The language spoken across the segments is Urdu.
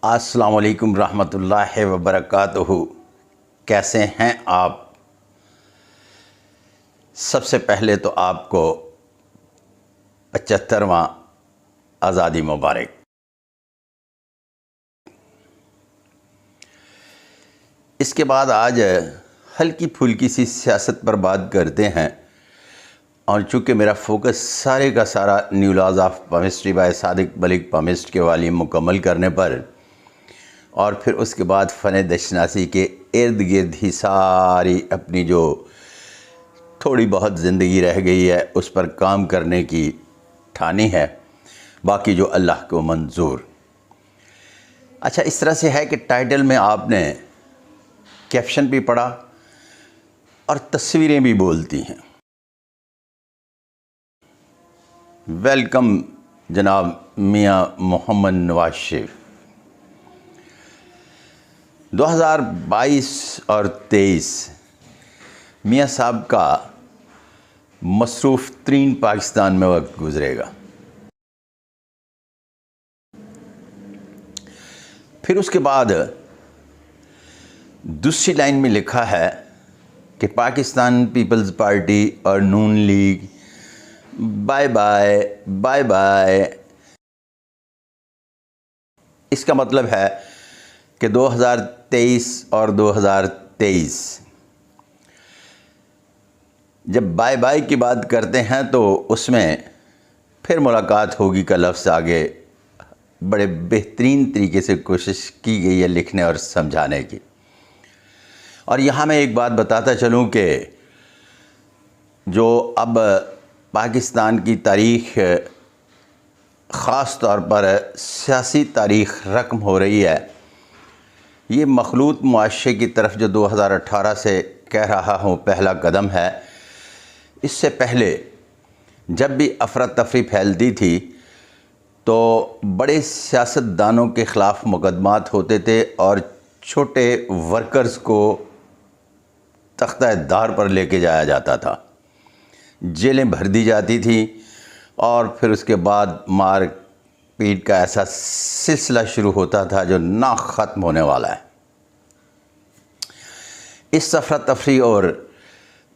السلام علیکم ورحمۃ اللہ وبرکاتہ۔ کیسے ہیں آپ؟ سب سے پہلے تو آپ کو 75واں آزادی مبارک۔ اس کے بعد آج ہلکی پھلکی سی سیاست پر بات کرتے ہیں، اور چونکہ میرا فوکس سارے کا سارا new laws of palmistry by Sadiq Malik palmist کے والی مکمل کرنے پر، اور پھر اس کے بعد فن دشناسی کے ارد گرد ہی ساری اپنی جو تھوڑی بہت زندگی رہ گئی ہے اس پر کام کرنے کی ٹھانی ہے، باقی جو اللہ کو منظور۔ اچھا، اس طرح سے ہے کہ ٹائٹل میں آپ نے کیپشن بھی پڑھا اور تصویریں بھی بولتی ہیں۔ ویلکم جناب میاں محمد نواز شریف۔ 2022 اور 23 میاں صاحب کا مصروف ترین پاکستان میں وقت گزرے گا۔ پھر اس کے بعد دوسری لائن میں لکھا ہے کہ پاکستان پیپلز پارٹی اور Noon league bye bye bye bye. اس کا مطلب ہے کہ 2023 اور 2023 جب بائے بائے کی بات کرتے ہیں تو اس میں پھر ملاقات ہوگی کا لفظ آگے بڑے بہترین طریقے سے کوشش کی گئی ہے لکھنے اور سمجھانے کی۔ اور یہاں میں ایک بات بتاتا چلوں کہ جو اب پاکستان کی تاریخ، خاص طور پر سیاسی تاریخ رقم ہو رہی ہے، یہ مخلوط معاشرے کی طرف جو 2018 سے کہہ رہا ہوں پہلا قدم ہے۔ اس سے پہلے جب بھی افراتفری پھیلتی تھی تو بڑے سیاستدانوں کے خلاف مقدمات ہوتے تھے اور چھوٹے ورکرز کو تختہ دار پر لے کے جایا جاتا تھا، جیلیں بھر دی جاتی تھیں، اور پھر اس کے بعد مار پیٹ کا ایسا سلسلہ شروع ہوتا تھا جو نہ ختم ہونے والا ہے۔ اس افراتفری اور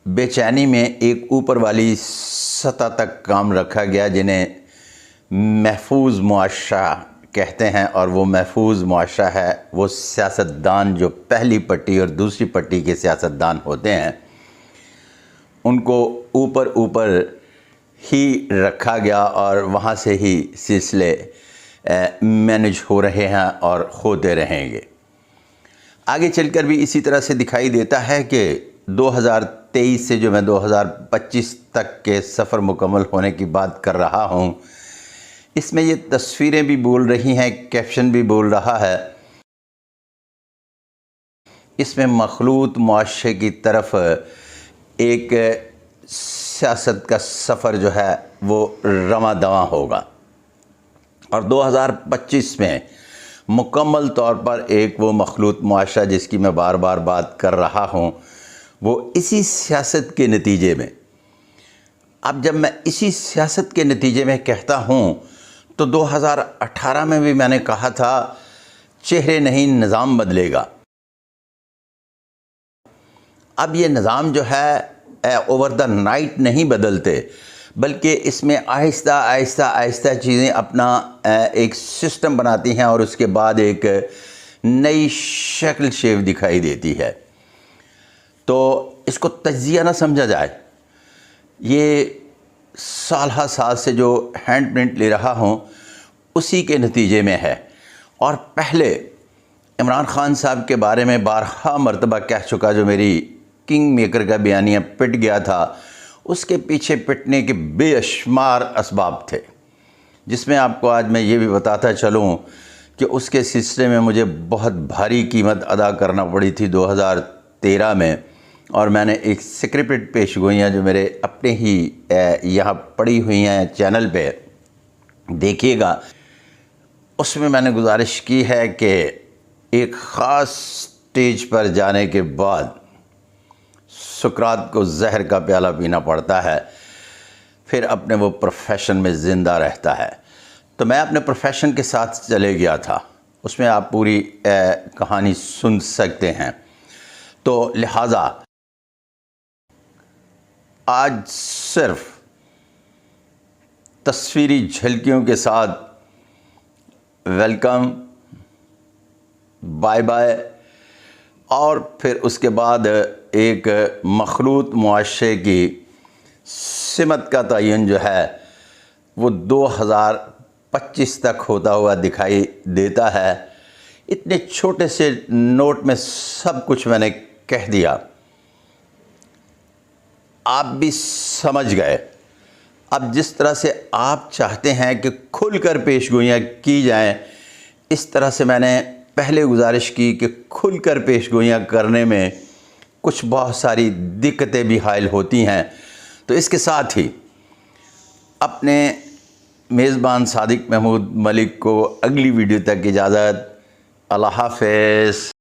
بے چینی میں ایک اوپر والی سطح تک کام رکھا گیا جنہیں محفوظ معاشرہ کہتے ہیں، اور وہ محفوظ معاشرہ ہے وہ سیاستدان جو پہلی پٹی اور دوسری پٹی کے سیاستدان ہوتے ہیں ان کو اوپر ہی رکھا گیا، اور وہاں سے ہی سلسلے مینج ہو رہے ہیں اور ہوتے رہیں گے۔ آگے چل کر بھی اسی طرح سے دکھائی دیتا ہے کہ 2023 سے جو میں 2025 تک کے سفر مکمل ہونے کی بات کر رہا ہوں، اس میں یہ تصویریں بھی بول رہی ہیں، کیپشن بھی بول رہا ہے۔ اس میں مخلوط معاشرے کی طرف ایک سیاست کا سفر جو ہے وہ رواں دواں ہوگا، اور 2025 میں مکمل طور پر ایک وہ مخلوط معاشرہ جس کی میں بار بار بات کر رہا ہوں، وہ اسی سیاست کے نتیجے میں، اب جب میں اسی سیاست کے نتیجے میں کہتا ہوں تو 2018 میں بھی میں نے کہا تھا چہرے نہیں نظام بدلے گا۔ اب یہ نظام جو ہے اوور دا نائٹ نہیں بدلتے، بلکہ اس میں آہستہ آہستہ آہستہ چیزیں اپنا ایک سسٹم بناتی ہیں، اور اس کے بعد ایک نئی شکل شیپ دکھائی دیتی ہے۔ تو اس کو تجزیہ نہ سمجھا جائے، یہ سال ہر سال سے جو ہینڈ پرنٹ لے رہا ہوں اسی کے نتیجے میں ہے۔ اور پہلے عمران خان صاحب کے بارے میں بارہا مرتبہ کہہ چکا، جو میری کنگ میکر کا بیانیہ پٹ گیا تھا، اس کے پیچھے پٹنے کے بے شمار اسباب تھے، جس میں آپ کو آج میں یہ بھی بتاتا چلوں کہ اس کے سلسلے میں مجھے بہت بھاری قیمت ادا کرنا پڑی تھی 2013 میں، اور میں نے ایک سکرپٹ پیش گوئیاں جو میرے اپنے ہی یہاں پڑی ہوئی ہیں چینل پہ دیکھیے گا، اس میں نے گزارش کی ہے کہ ایک خاص سٹیج پر جانے کے بعد سقراط کو زہر کا پیالہ پینا پڑتا ہے، پھر اپنے وہ پروفیشن میں زندہ رہتا ہے۔ تو میں اپنے پروفیشن کے ساتھ چلے گیا تھا، اس میں آپ پوری کہانی سن سکتے ہیں۔ تو لہٰذا آج صرف تصویری جھلکیوں کے ساتھ ویلکم، بائے بائے، اور پھر اس کے بعد ایک مخلوط معاشرے کی سمت کا تعین جو ہے وہ 2025 تک ہوتا ہوا دکھائی دیتا ہے۔ اتنے چھوٹے سے نوٹ میں سب کچھ میں نے کہہ دیا، آپ بھی سمجھ گئے۔ اب جس طرح سے آپ چاہتے ہیں کہ کھل کر پیش گوئیاں کی جائیں، اس طرح سے میں نے پہلے گزارش کی کہ کھل کر پیش گوئیاں کرنے میں کچھ بہت ساری دقتیں بھی حائل ہوتی ہیں۔ تو اس کے ساتھ ہی اپنے میزبان صادق محمود ملک کو اگلی ویڈیو تک اجازت۔ اللہ حافظ۔